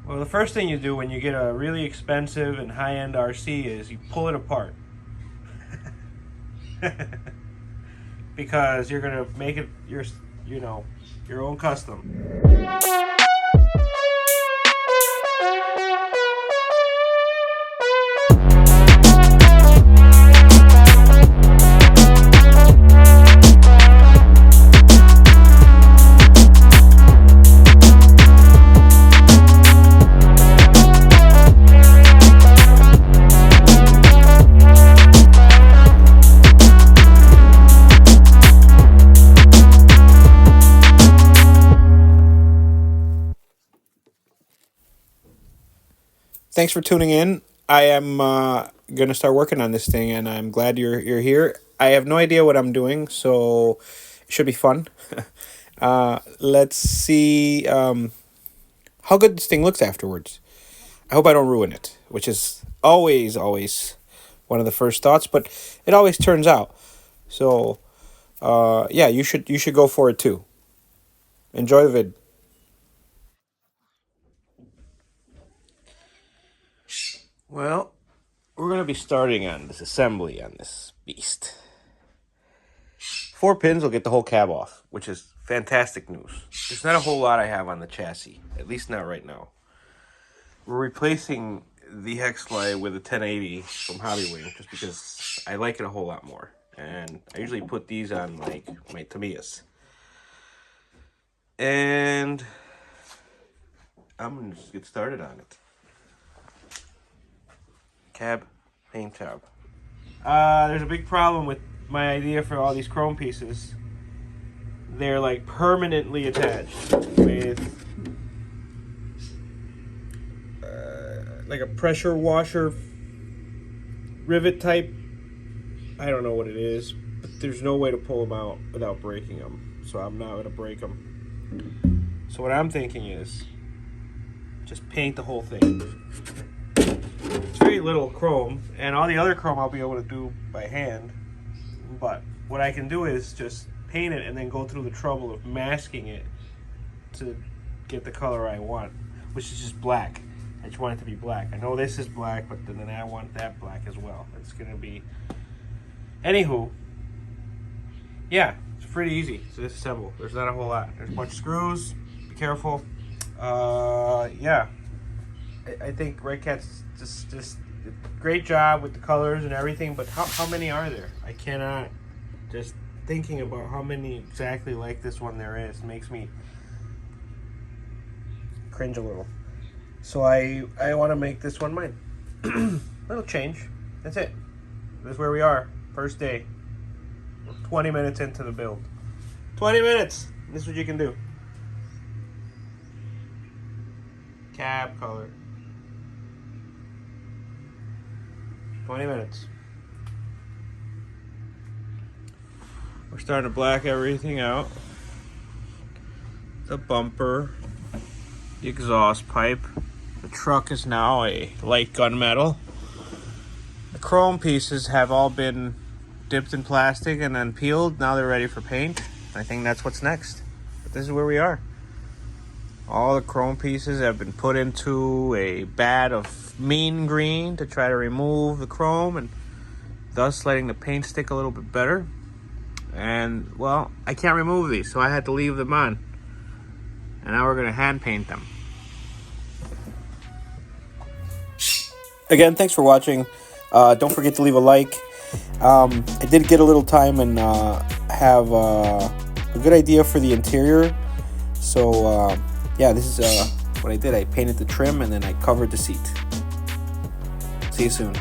Well, the first thing you do when you get a really expensive and high-end RC is you pull it apart. Because you're gonna make it your own custom. Thanks for tuning in. I am going to start working on this thing, and I'm glad you're here. I have no idea what I'm doing, so it should be fun. Let's see how good this thing looks afterwards. I hope I don't ruin it, which is always one of the first thoughts, but it always turns out. So yeah, you should go for it too. Enjoy the vid. Well, we're going to be starting on this assembly on this beast. 4 pins will get the whole cab off, which is fantastic news. There's not a whole lot I have on the chassis, at least not right now. We're replacing the hex fly with a 1080 from Hobbywing just because I like it a whole lot more. And I usually put these on like my Tamiyas. And I'm going to just get started on it. Cab, paint job. There's a big problem with my idea for all these chrome pieces. They're like permanently attached with like a pressure washer rivet type. I don't know what it is, but there's no way to pull them out without breaking them. So I'm not gonna break them. So what I'm thinking is just paint the whole thing. It's very little chrome, and all the other chrome I'll be able to do by hand. But what I can do is just paint it and then go through the trouble of masking it to get the color I want, which is just black. I just want it to be black. I know this is black, but then I want that black as well. It's gonna be... Anywho, yeah, it's pretty easy to disassemble. There's not a whole lot. There's a bunch of screws. Be careful. Yeah. I think Redcat's just great job with the colors and everything, but how many are there? I cannot, just thinking about how many exactly like this one there is makes me cringe a little. So I want to make this one mine. Little change. That's it. This is where we are. First day. We're 20 minutes into the build. 20 minutes! This is what you can do. Cab color. 20 minutes. We're starting to black everything out. The bumper, the exhaust pipe. The truck is now a light gunmetal. The chrome pieces have all been dipped in plastic and then peeled. Now they're ready for paint. I think that's what's next. But this is where we are. All the chrome pieces have been put into a vat of mean green to try to remove the chrome and thus letting the paint stick a little bit better. And, well, I can't remove these, so I had to leave them on. And now we're going to hand paint them. Again, thanks for watching. Don't forget to leave a like. I did get a little time and have a good idea for the interior. So, yeah, this is what I did. I painted the trim and then I covered the seat. See you soon.